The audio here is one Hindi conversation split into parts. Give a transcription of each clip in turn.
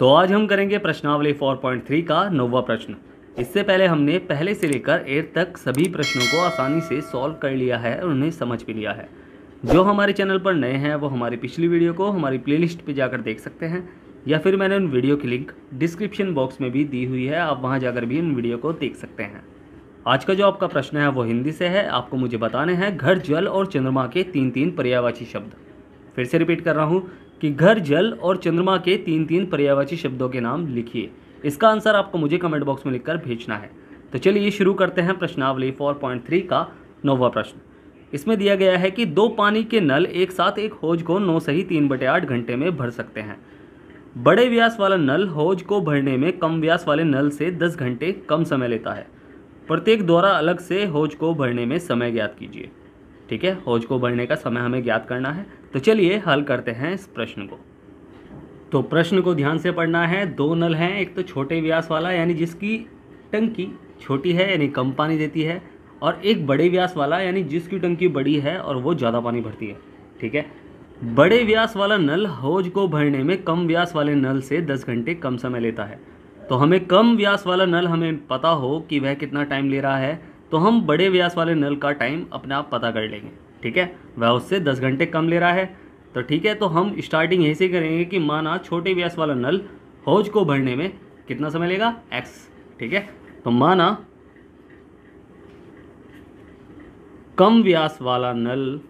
तो आज हम करेंगे प्रश्नावली 4.3 का 9वां प्रश्न। इससे पहले हमने पहले से लेकर 8 तक सभी प्रश्नों को आसानी से सॉल्व कर लिया है और उन्हें समझ भी लिया है। जो हमारे चैनल पर नए हैं वो हमारी पिछली वीडियो को हमारी प्लेलिस्ट पे जाकर देख सकते हैं, या फिर मैंने उन वीडियो की लिंक डिस्क्रिप्शन बॉक्स में भी दी हुई है, आप वहाँ जाकर भी उन वीडियो को देख सकते हैं। आज का जो आपका प्रश्न है वो हिंदी से है। आपको मुझे बताने हैं घर, जल और चंद्रमा के 3-3 पर्यायवाची शब्द। फिर से रिपीट कर रहा हूँ कि घर, जल और चंद्रमा के 3-3 पर्यायवाची शब्दों के नाम लिखिए। इसका आंसर आपको मुझे कमेंट बॉक्स में लिखकर भेजना है। तो चलिए शुरू करते हैं प्रश्नावली 4.3 का 9वां प्रश्न। इसमें दिया गया है कि 2 पानी के नल एक साथ एक हौज को 9 सही 3/8 घंटे में भर सकते हैं। बड़े व्यास वाला नल हौज को भरने में कम व्यास वाले नल से 10 घंटे कम समय लेता है। प्रत्येक द्वारा अलग से हौज को भरने में समय ज्ञात कीजिए। ठीक है, हौज को भरने का समय हमें ज्ञात करना है। तो चलिए हल करते हैं इस प्रश्न को। तो प्रश्न को ध्यान से पढ़ना है। 2 नल हैं, एक तो छोटे व्यास वाला यानी जिसकी टंकी छोटी है यानी कम पानी देती है, और एक बड़े व्यास वाला यानी जिसकी टंकी बड़ी है और वो ज़्यादा पानी भरती है। ठीक है, बड़े व्यास वाला नल हौज को भरने में कम व्यास वाले नल से 10 घंटे कम समय लेता है। तो हमें कम व्यास वाला नल हमें पता हो कि वह कितना टाइम ले रहा है, तो हम बड़े व्यास वाले नल का टाइम अपने आप पता कर लेंगे। ठीक है, वह उससे 10 घंटे कम ले रहा है। तो ठीक है, तो हम स्टार्टिंग यहीं से करेंगे कि माना छोटे व्यास वाला नल हौज को भरने में कितना समय लेगा, x। ठीक है, तो माना कम व्यास वाला नल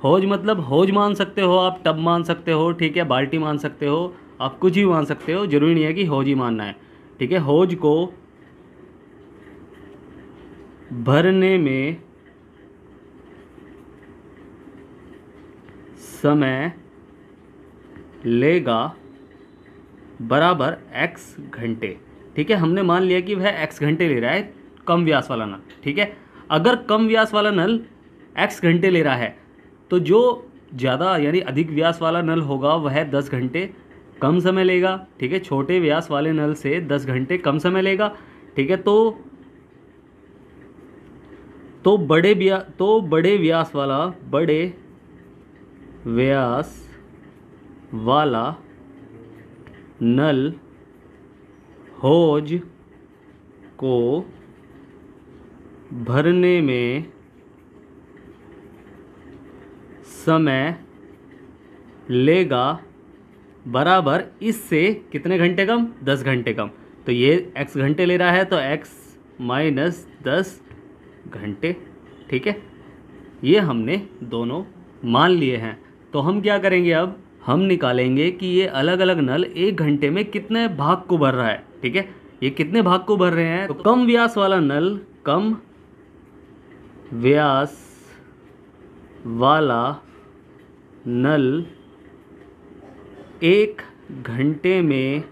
हौज मतलब हौज मान सकते हो आप, टब मान सकते हो, ठीक है, बाल्टी मान सकते हो, आप कुछ भी मान सकते हो, जरूरी नहीं है कि हौज ही मानना है। ठीक है, हौज को भरने में समय लेगा बराबर x घंटे। ठीक है, हमने मान लिया कि वह x घंटे ले रहा है कम व्यास वाला नल। ठीक है, अगर कम व्यास वाला नल x घंटे ले रहा है तो जो ज़्यादा यानी अधिक व्यास वाला नल होगा वह 10 घंटे कम समय लेगा। ठीक है, छोटे व्यास वाले नल से 10 घंटे कम समय लेगा। ठीक है, तो बड़े व्यास वाला नल हौज को भरने में समय लेगा बराबर इससे कितने घंटे कम, 10 घंटे कम। तो ये x घंटे ले रहा है तो x माइनस 10 घंटे। ठीक है, ये हमने दोनों मान लिए हैं। तो हम क्या करेंगे, अब हम निकालेंगे कि ये अलग अलग नल 1 घंटे में कितने भाग को भर रहा है। ठीक है, ये कितने भाग को भर रहे हैं। तो कम व्यास वाला नल 1 घंटे में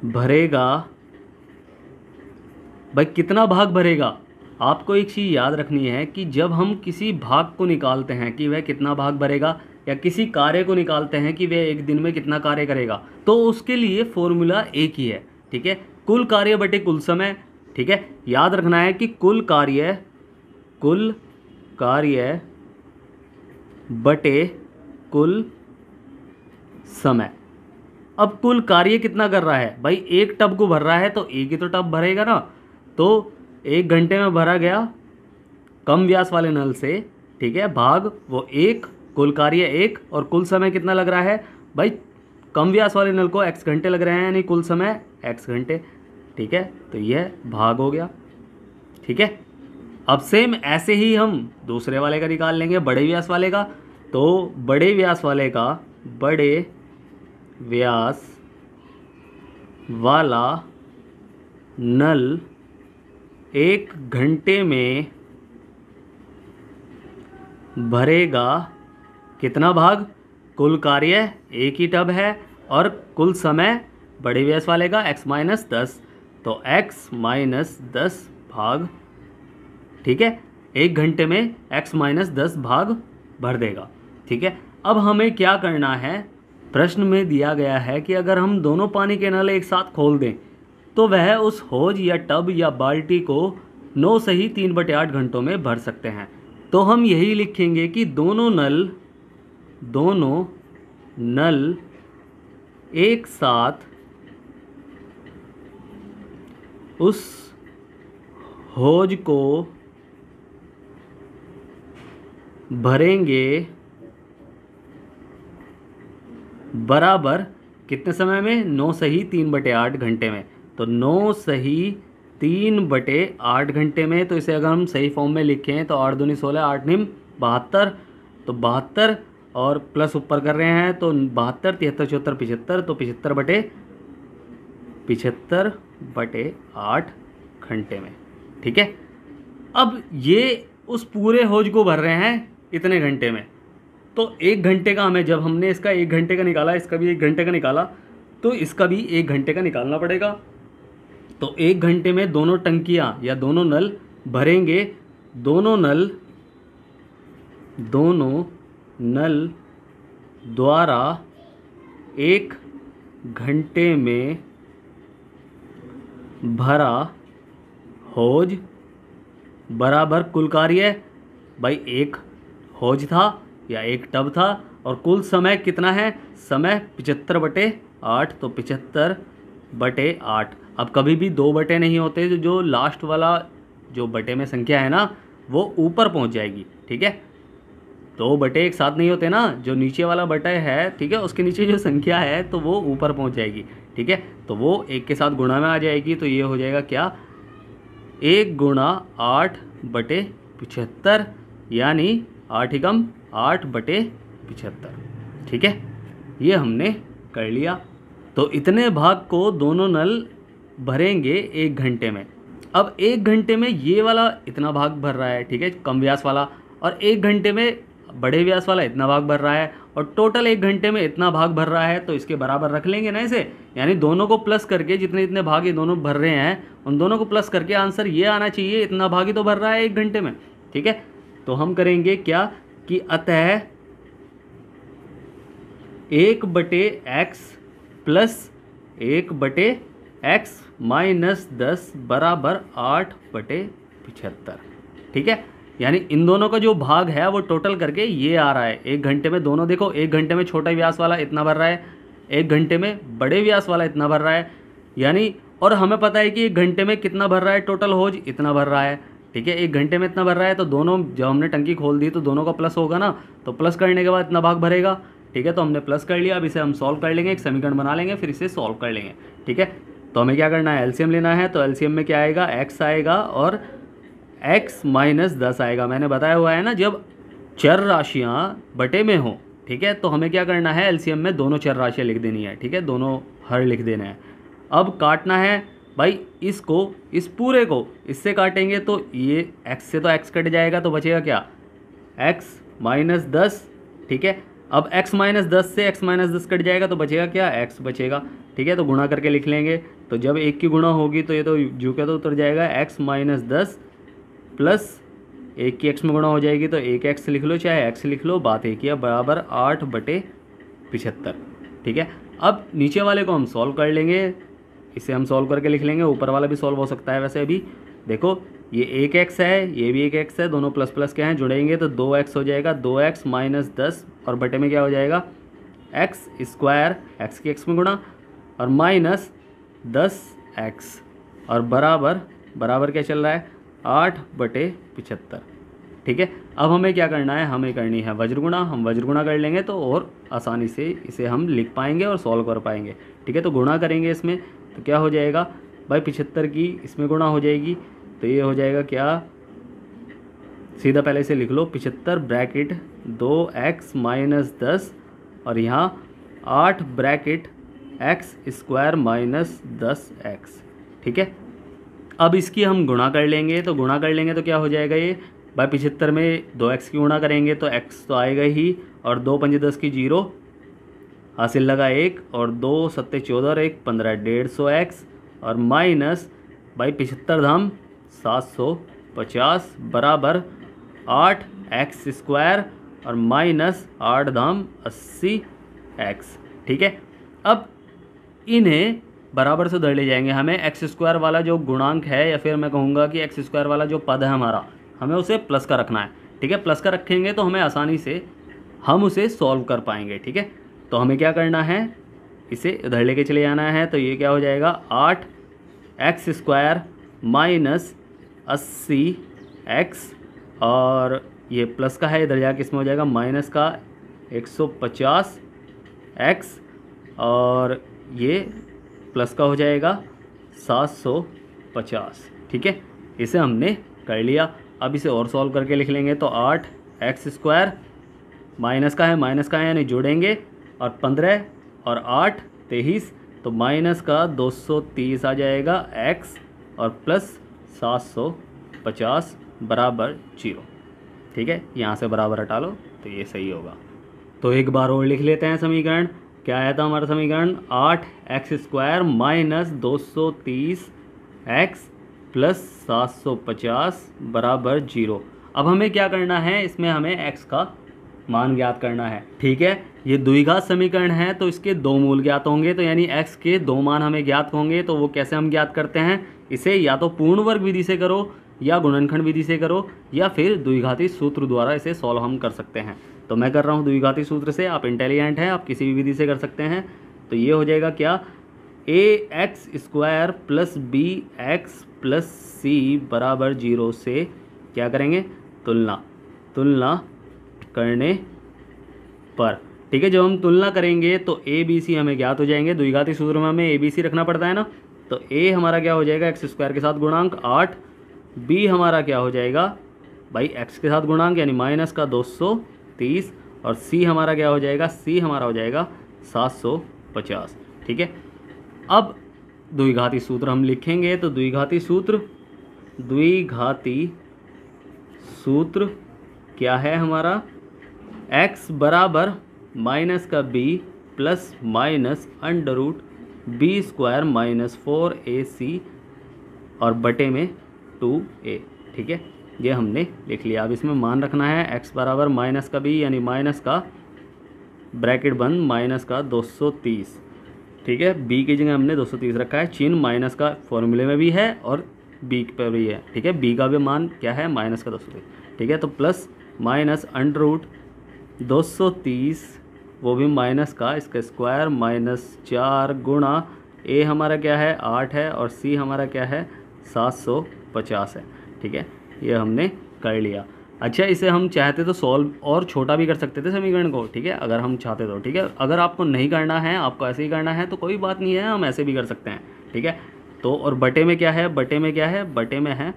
भरेगा। भाई कितना भाग भरेगा, आपको एक चीज़ याद रखनी है कि जब हम किसी भाग को निकालते हैं कि वह कितना भाग भरेगा, या किसी कार्य को निकालते हैं कि वह एक दिन में कितना कार्य करेगा, तो उसके लिए फॉर्मूला एक ही है। ठीक है, कुल कार्य बटे कुल समय। ठीक है, याद रखना है कि कुल कार्य बटे कुल समय। अब कुल कार्य कितना कर रहा है, भाई 1 टब को भर रहा है तो एक ही तो टब भरेगा ना। तो 1 घंटे में भरा गया कम व्यास वाले नल से, ठीक है, भाग वो 1, कुल कार्य 1, और कुल समय कितना लग रहा है, भाई कम व्यास वाले नल को x घंटे लग रहे हैं यानी कुल समय x घंटे। ठीक है, तो यह भाग हो गया। ठीक है, अब सेम ऐसे ही हम दूसरे वाले का निकाल लेंगे, बड़े व्यास वाले का। तो बड़े व्यास वाला नल 1 घंटे में भरेगा कितना भाग, कुल कार्य 1 ही टब है और कुल समय बड़े व्यास वाले का x माइनस 10, तो x माइनस 10 भाग। ठीक है, 1 घंटे में x माइनस 10 भाग भर देगा। ठीक है, अब हमें क्या करना है, प्रश्न में दिया गया है कि अगर हम दोनों पानी के नल एक साथ खोल दें तो वह उस हौज या टब या बाल्टी को 9 सही 3/8 घंटों में भर सकते हैं। तो हम यही लिखेंगे कि दोनों नल एक साथ उस हौज को भरेंगे बराबर कितने समय में? 9 सही 3/8 घंटे में। तो 9 सही 3/8 घंटे में, तो इसे अगर हम सही फॉर्म में लिखें तो 8 दूनी 16, 8 निम 72, तो 72 और प्लस ऊपर कर रहे हैं तो 72, 73, 74, 75, तो 75/8 घंटे में। ठीक है, अब ये उस पूरे हौज को भर रहे हैं इतने घंटे में। तो 1 घंटे का हमें, जब हमने इसका 1 घंटे का निकाला, इसका भी 1 घंटे का निकाला, तो इसका भी 1 घंटे का निकालना पड़ेगा। तो 1 घंटे में दोनों टंकियां या दोनों नल भरेंगे, दोनों नल द्वारा 1 घंटे में भरा हौज बराबर कुल कार्य, भाई एक हौज था या एक टब था और कुल समय कितना है? समय 75/8, तो 75/8। अब कभी भी 2 बटे नहीं होते, जो लास्ट वाला जो बटे में संख्या है ना वो ऊपर पहुंच जाएगी। ठीक है, 2 बटे एक साथ नहीं होते ना, जो नीचे वाला बटे है, ठीक है, उसके नीचे जो संख्या है तो वो ऊपर पहुंच जाएगी। ठीक है, तो वो 1 के साथ गुणा में आ जाएगी, तो ये हो जाएगा क्या? 1 गुणा 8/75, यानी 8 एकम 8/75। ठीक है, ये हमने कर लिया। तो इतने भाग को दोनों नल भरेंगे 1 घंटे में। अब 1 घंटे में ये वाला इतना भाग भर रहा है, ठीक है, कम व्यास वाला, और 1 घंटे में बड़े व्यास वाला इतना भाग भर रहा है, और टोटल 1 घंटे में इतना भाग भर रहा है, तो इसके बराबर रख लेंगे ना इसे। यानी दोनों को प्लस करके जितने जितने भाग ये दोनों भर रहे हैं उन दोनों को प्लस करके आंसर ये आना चाहिए, इतना भाग ही तो भर रहा है 1 घंटे में। ठीक है, तो हम करेंगे क्या कि अतः 1/x प्लस 1/x माइनस 10 बराबर 8/75। ठीक है, यानी इन दोनों का जो भाग है वो टोटल करके ये आ रहा है 1 घंटे में। दोनों देखो, 1 घंटे में छोटा व्यास वाला इतना भर रहा है, 1 घंटे में बड़े व्यास वाला इतना भर रहा है, यानी, और हमें पता है कि 1 घंटे में कितना भर रहा है टोटल हौज, इतना भर रहा है। ठीक है, 1 घंटे में इतना भर रहा है, तो दोनों जब हमने टंकी खोल दी तो दोनों का प्लस होगा ना, तो प्लस करने के बाद इतना भाग भरेगा। ठीक है, तो हमने प्लस कर लिया। अब इसे हम सॉल्व कर लेंगे, एक समीकरण बना लेंगे, फिर इसे सॉल्व कर लेंगे। ठीक है, तो हमें क्या करना है? एलसीएम लेना है। तो एलसीएम में क्या आएगा? x आएगा और x माइनस 10 आएगा। मैंने बताया हुआ है ना, जब चर राशियाँ बटे में हो, ठीक है, तो हमें क्या करना है? एलसीएम में दोनों चर राशियाँ लिख देनी है। ठीक है, दोनों हर लिख देना है। अब काटना है भाई इसको, इस पूरे को इससे काटेंगे तो ये x से तो x कट जाएगा, तो बचेगा क्या? x minus 10। ठीक है, अब x माइनस 10 से x माइनस 10 कट जाएगा, तो बचेगा क्या? x बचेगा। ठीक है, तो गुणा करके लिख लेंगे। तो जब 1 की गुणा होगी तो ये तो जू के तो उतर जाएगा, x माइनस 10 प्लस 1 की x में गुणा हो जाएगी, तो 1x लिख लो चाहे x लिख लो, बात एक ही है, बराबर 8/75। ठीक है, अब नीचे वाले को हम सॉल्व कर लेंगे, इसे हम सॉल्व करके लिख लेंगे। ऊपर वाला भी सॉल्व हो सकता है वैसे। अभी देखो, ये 1x है, ये भी 1x है, दोनों प्लस प्लस के हैं, जुड़ेंगे तो 2x हो जाएगा। 2x माइनस 10 और बटे में क्या हो जाएगा? x स्क्वायर, x की x में गुणा, और माइनस 10x, और बराबर क्या चल रहा है? 8/75। ठीक है, अब हमें क्या करना है? हमें करनी है वज्रगुणा। हम वज्रगुणा कर लेंगे तो और आसानी से इसे हम लिख पाएंगे और सॉल्व कर पाएंगे। ठीक है, तो गुणा करेंगे इसमें, तो क्या हो जाएगा भाई? 75 की इसमें गुणा हो जाएगी, तो ये हो जाएगा क्या? सीधा पहले से लिख लो, 75 ब्रैकेट 2x माइनस 10 और यहाँ 8 bracket x square minus 10x। ठीक है, अब इसकी हम गुणा कर लेंगे। तो गुणा कर लेंगे तो क्या हो जाएगा? ये भाई 75 में 2x की गुणा करेंगे तो x तो आएगा ही, और 2 5 10 की 0, हासिल लगा 1, और 2 7 14 और 1 15, 150x, और माइनस भाई 75 धाम 750 बराबर 8x स्क्वायर और माइनस 8 धाम 80x। ठीक है, अब इन्हें बराबर से उधर ले जाएंगे। हमें एक्स स्क्वायर वाला जो गुणांक है, या फिर मैं कहूँगा कि एक्स स्क्वायर वाला जो पद है हमारा, हमें उसे प्लस का रखना है। ठीक है, प्लस का रखेंगे तो हमें आसानी से हम उसे सॉल्व कर पाएंगे। ठीक है, तो हमें क्या करना है, इसे इधर लेके चले जाना है। तो ये क्या हो जाएगा, 8x स्क्वायर माइनस 80x, और ये प्लस का है, इधर जाके इसमें हो जाएगा माइनस का 150x, और ये प्लस का हो जाएगा 750। ठीक है, इसे हमने कर लिया। अब इसे और सॉल्व करके लिख लेंगे। तो 8x स्क्वायर माइनस का है यानी जोड़ेंगे, और 15 और 8 23, तो माइनस का 230 आ जाएगा x, और प्लस 750 बराबर 0। ठीक है, यहाँ से बराबर हटा लो तो ये सही होगा। तो एक बार और लिख लेते हैं समीकरण। क्या आया था हमारा समीकरण, 8x square minus 230x plus 750 बराबर 0। अब हमें क्या करना है, इसमें हमें x का मान ज्ञात करना है। ठीक है, ये द्विघात समीकरण है तो इसके दो मूल ज्ञात होंगे, तो यानी x के दो मान हमें ज्ञात होंगे। तो वो कैसे हम ज्ञात करते हैं, इसे या तो पूर्ण वर्ग विधि से करो, या गुणनखंड विधि से करो, या फिर द्विघाती सूत्र द्वारा इसे सॉल्व हम कर सकते हैं। तो मैं कर रहा हूँ द्विघाती सूत्र से, आप इंटेलिजेंट हैं, आप किसी भी विधि से कर सकते हैं। तो ये हो जाएगा क्या, ax square plus bx plus c बराबर 0 से क्या करेंगे, तुलना करने पर। ठीक है, जब हम तुलना करेंगे तो a b c हमें ज्ञात हो जाएंगे। द्विघाती सूत्र में हमें a b c रखना पड़ता है ना। तो a हमारा क्या हो जाएगा, एक्स स्क्वायर के साथ गुणांक 8, b हमारा क्या हो जाएगा भाई x के साथ गुणांक यानी माइनस का 230, और c हमारा क्या हो जाएगा, c हमारा हो जाएगा 750। ठीक है, अब द्विघाती सूत्र हम लिखेंगे। तो द्विघाती सूत्र क्या है हमारा, x बराबर माइनस का b plus minus under root B square minus 4ac और बटे में 2a। ठीक है, ये हमने लिख लिया। अब इसमें मान रखना है x बराबर माइनस का b यानी माइनस का ब्रैकेट बंद माइनस का 230। ठीक है, b की जगह हमने 230 रखा है, चिन्ह माइनस का फॉर्मूले में भी है और b पर भी है। ठीक है, b का भी मान क्या है, माइनस का 230। ठीक है, तो प्लस माइनस अंडर रूट 230, वो भी माइनस का, इसका स्क्वायर माइनस 4 गुणा a हमारा क्या है 8 है, और c हमारा क्या है 750 है। ठीक है, ये हमने कर लिया। अच्छा, इसे हम चाहते तो सॉल्व और छोटा भी कर सकते थे समीकरण को। ठीक है, अगर हम चाहते तो। ठीक है, अगर आपको नहीं करना है, आपको ऐसे ही करना है तो कोई बात नहीं है, हम ऐसे भी कर सकते हैं। ठीक है, तो और बटे में क्या है, बटे में है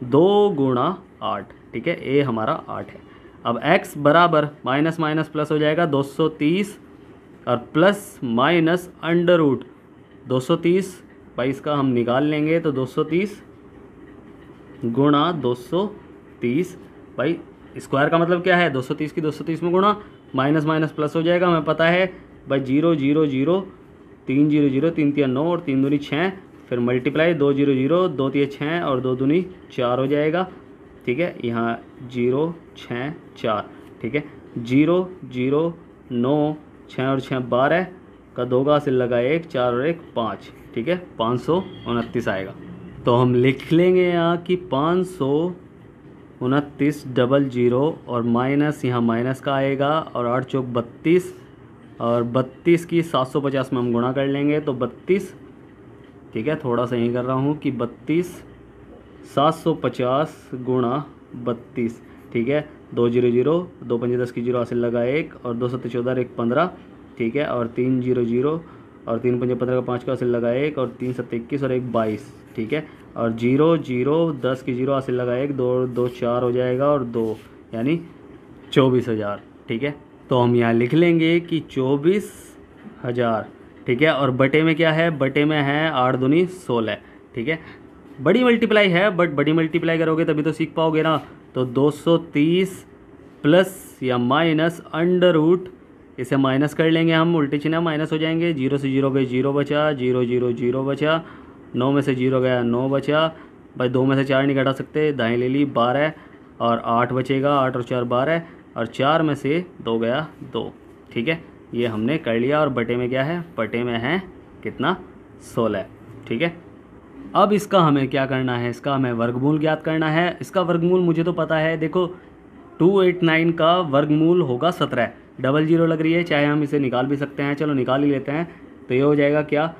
2 गुणा 8। ठीक है, a हमारा 8 है। अब x बराबर माइनस माइनस प्लस हो जाएगा 230, और प्लस माइनस अंडर रूट 230 भाई, इसका हम निकाल लेंगे। तो 230 गुणा 230 भाई, स्क्वायर का मतलब क्या है, 230 की 230 में गुणा, माइनस माइनस प्लस हो जाएगा। हमें पता है भाई 0 0 0 3 0 0 3 3 9 और 3 दूनी 6, फिर मल्टीप्लाई 2 0 0 2 3 6 और 2 दूनी 4 हो जाएगा। ठीक है, यहाँ 0 6 4। ठीक है, 0 0 9 6 और 6 12 का 2 का हासिल लगा 1, 4 और 1 5। ठीक है, 529 आएगा। तो हम लिख लेंगे यहाँ कि 529 डबल 0, और माइनस यहाँ माइनस का आएगा, और 8 चौक 32, और 32 की 750 में हम गुणा कर लेंगे तो 32। ठीक है, थोड़ा सा यही कर रहा हूँ कि 32 750 गुणा 32। ठीक है, 2 0 0 2 5 10 की 0 हासिल लगा 1, और 2 7 14 1 15। ठीक है, और 3 0 0 और 3 5 15 का 5 का हासिल लगा 1, और 3 7 21 और 1 22। ठीक है, और 0 0 10 की 0 हासिल लगा 1, 2 2 4 हो जाएगा, और 2 यानी 24,000। ठीक है, तो हम यहाँ लिख लेंगे कि 24,000। ठीक है, और बटे में क्या है, बटे में है 8 दूनी 16। ठीक है, बड़ी मल्टीप्लाई है, बट बड़ी मल्टीप्लाई करोगे तभी तो सीख पाओगे ना। तो 230 प्लस या माइनस अंडर रूट, इसे माइनस कर लेंगे हम, उल्टे चिन्ह माइनस हो जाएंगे। 0 से 0 गए 0 बचा, 0 0 0 बचा, 9 में से 0 गया 9 बचा भाई, 2 में से 4 नहीं घटा सकते, दाएँ ले ली 12, और 8 बचेगा, 8 और 4 12, और 4 में से 2 गया 2। ठीक है, ये हमने कर लिया। और बटे में क्या है, बटे में है कितना 16। ठीक है, अब इसका हमें क्या करना है, इसका हमें वर्गमूल ज्ञात करना है। इसका वर्गमूल मुझे तो पता है, देखो 289 का वर्गमूल होगा 17। डबल जीरो लग रही है, चाहे हम इसे निकाल भी सकते हैं, चलो निकाल ही लेते हैं। तो ये हो जाएगा क्या,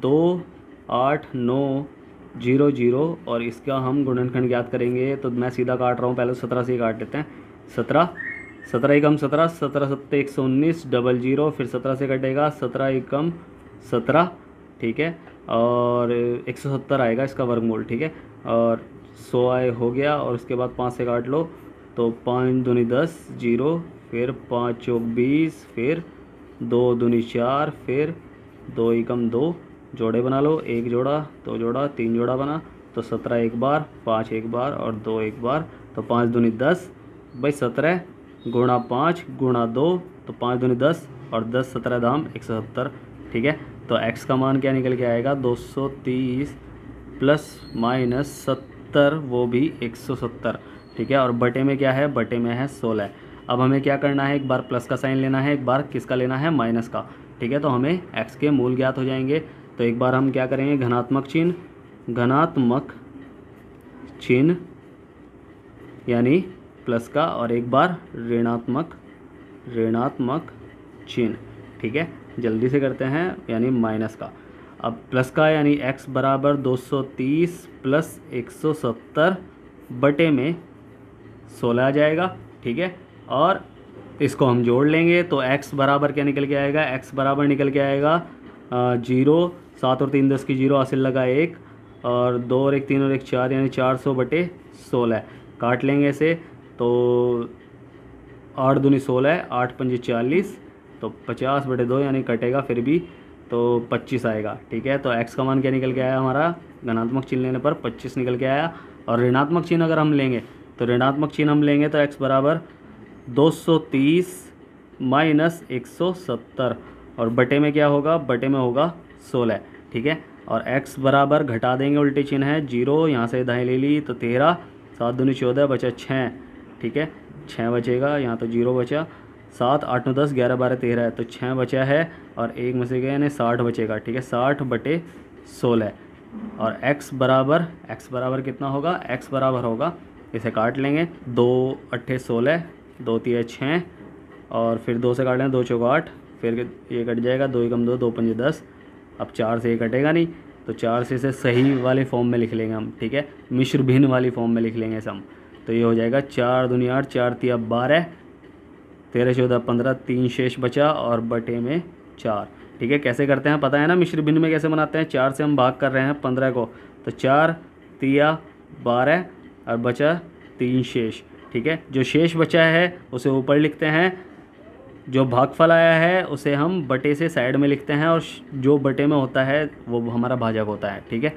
28900 और इसका हम गुणनखंड ज्ञात करेंगे। तो मैं सीधा काट रहा हूँ, पहले 17 से ही काट लेते हैं। 17 17 एकम 17, 17 सत्ते 119, डबल जीरो, फिर 17 से कटेगा, 17 एकम 17। ठीक है, और 170 आएगा इसका वर्गमूल। ठीक है, और 100 हो गया, और उसके बाद 5 से काट लो तो 5 दूनी 10, 0, फिर 5 चौक 20, फिर 2 दूनी 4, फिर 2 एकम 2, जोड़े बना लो, 1 जोड़ा, 2 जोड़ा, 3 जोड़ा बना, तो 17 एक बार, 5 एक बार और 2 एक बार, तो 5 दूनी 10 भाई 17 गुणा 5 गुणा 2, तो 5 दूनी 10 और 10 17 दाम 170। ठीक है, तो x का मान क्या निकल के आएगा, 230 प्लस माइनस 70, वो भी 170। ठीक है, और बटे में क्या है, बटे में है 16। अब हमें क्या करना है, एक बार प्लस का साइन लेना है, एक बार किसका लेना है, माइनस का। ठीक है, तो हमें x के मूल ज्ञात हो जाएंगे। तो एक बार हम क्या करेंगे, घनात्मक चिन्ह यानी प्लस का, और एक बार ऋणात्मक चिन्ह। ठीक है, जल्दी से करते हैं, यानी माइनस का। अब प्लस का यानी x बराबर 230 प्लस 170 बटे में 16 आ जाएगा। ठीक है, और इसको हम जोड़ लेंगे तो x बराबर क्या निकल के आएगा, x बराबर निकल के आएगा 0, 7 और 3 10 की 0, हासिल लगा 1, और 2 और 1 3 और 1 4, यानी 400 बटे 16। काट लेंगे इसे, तो 8 दूनी 16, 8 पंजे 40, तो 50 बटे 2 यानी कटेगा फिर भी, तो 25 आएगा। ठीक है, तो x का मान क्या निकल के आया हमारा, धनात्मक चिन्ह लेने पर 25 निकल के आया। और ऋणात्मक चिन्ह अगर हम लेंगे, तो ऋणात्मक चिन्ह हम लेंगे तो x बराबर 230 माइनस 170, और बटे में क्या होगा, बटे में होगा 16। ठीक है, और x बराबर घटा देंगे, उल्टे चिन्ह है 0, यहाँ से दाएँ ले ली तो 13, 7 दूनी 14 बचा 6। ठीक है, 6 बचेगा, यहाँ तो 0 बचा, 7 8 9 10 11 12 13 है, तो 6 बचा है, और एक में से गया यानी 60 बचेगा। ठीक है, 60 बटे 16, और x बराबर कितना होगा, x बराबर होगा, इसे काट लेंगे, 2 8 16, 2 3 6, और फिर 2 से काट लेंगे, 2 चौक 8, फिर ये कट जाएगा, 2 एकम 2, 2 पंजे 10। अब 4 से ये कटेगा नहीं, तो 4 से इसे सही वाले फॉर्म में लिख लेंगे हम। ठीक है, मिश्र भिन्न वाली फॉर्म में लिख लेंगे हम। तो ये हो जाएगा 4 दूनी 8, 4 तिया 12, 13 14 15, 3 शेष बचा, और बटे में 4। ठीक है, कैसे करते हैं पता है ना, मिश्र भिन्न में कैसे बनाते हैं, 4 से हम भाग कर रहे हैं 15 को, तो 4 तिया 12 और बचा 3 शेष। ठीक है, जो शेष बचा है उसे ऊपर लिखते हैं, जो भागफल आया है उसे हम बटे से साइड में लिखते हैं, और जो बटे में होता है वो हमारा भाजक होता है। ठीक है,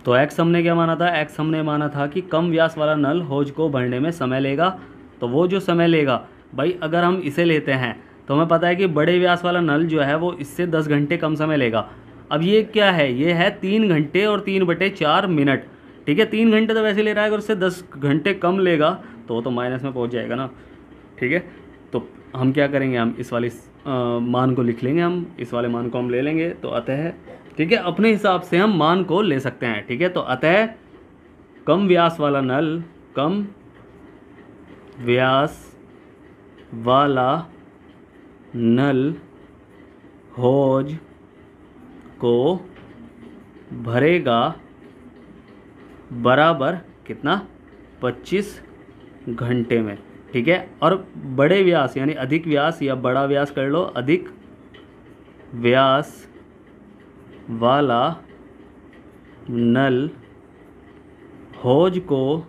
तो x हमने क्या माना था, x हमने माना था कि कम व्यास वाला नल हौज को भरने में समय लेगा। तो वो जो समय लेगा भाई, अगर हम इसे लेते हैं तो हमें पता है कि बड़े व्यास वाला नल जो है वो इससे 10 घंटे कम समय लेगा। अब ये क्या है, ये है 3 घंटे और 3/4 मिनट। ठीक है, 3 घंटे तो वैसे ले रहा है, अगर उससे 10 घंटे कम लेगा तो माइनस में पहुंच जाएगा ना। ठीक है, तो हम क्या करेंगे, हम इस वाले मान को लिख लेंगे, हम इस वाले मान को हम ले लेंगे। तो अतः ठीक है, अपने हिसाब से हम मान को ले सकते हैं। ठीक है, तो अतः कम व्यास वाला नल हौज को भरेगा बराबर कितना, 25 घंटे में। ठीक है, और बड़े व्यास यानी अधिक व्यास या बड़ा व्यास कर लो, अधिक व्यास वाला नल हौज को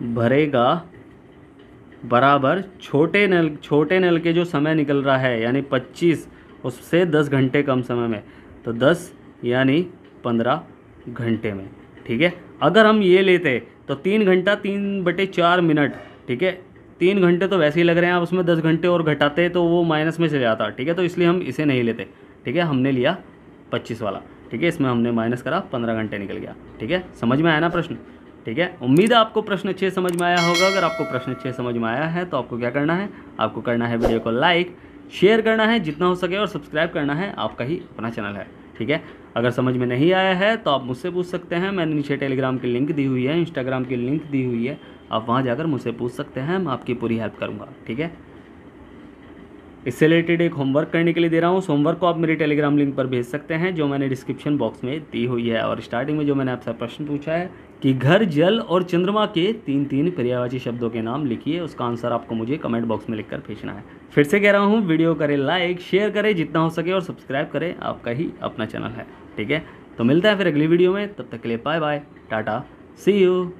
भरेगा बराबर छोटे नल के जो समय निकल रहा है यानी 25, उससे 10 घंटे कम समय में, तो 10 यानी 15 घंटे में। ठीक है, अगर हम ये लेते तो 3 घंटा 3/4 मिनट। ठीक है, 3 घंटे तो वैसे ही लग रहे हैं, आप उसमें 10 घंटे और घटाते तो वो माइनस में चले जाता। ठीक है, तो इसलिए हम इसे नहीं लेते। ठीक है, हमने लिया 25 वाला। ठीक है, इसमें हमने माइनस करा, 15 घंटे निकल गया। ठीक है, समझ में आया ना प्रश्न। ठीक है, उम्मीद है आपको प्रश्न अच्छे समझ में आया होगा। अगर आपको प्रश्न अच्छे समझ में आया है तो आपको क्या करना है, आपको करना है वीडियो को लाइक, शेयर करना है जितना हो सके और सब्सक्राइब करना है, आपका ही अपना चैनल है। ठीक है, अगर समझ में नहीं आया है तो आप मुझसे पूछ सकते हैं। मैंने नीचे टेलीग्राम की लिंक दी हुई है, इंस्टाग्राम की लिंक दी हुई है, आप वहाँ जाकर मुझसे पूछ सकते हैं, मैं आपकी पूरी हेल्प करूँगा। ठीक है, इससे रिलेटेड एक होमवर्क करने के लिए दे रहा हूँ। होमवर्क को आप मेरे टेलीग्राम लिंक पर भेज सकते हैं जो मैंने डिस्क्रिप्शन बॉक्स में दी हुई है। और स्टार्टिंग में जो मैंने आपसे प्रश्न पूछा है कि घर, जल और चंद्रमा के 3 पर्यायवाची शब्दों के नाम लिखिए, उसका आंसर आपको मुझे कमेंट बॉक्स में लिखकर भेजना है। फिर से कह रहा हूँ, वीडियो करें लाइक, शेयर करें जितना हो सके और सब्सक्राइब करें, आपका ही अपना चैनल है। ठीक है, तो मिलता है फिर अगली वीडियो में, तब तक के लिए बाय बाय, टाटा, सी यू।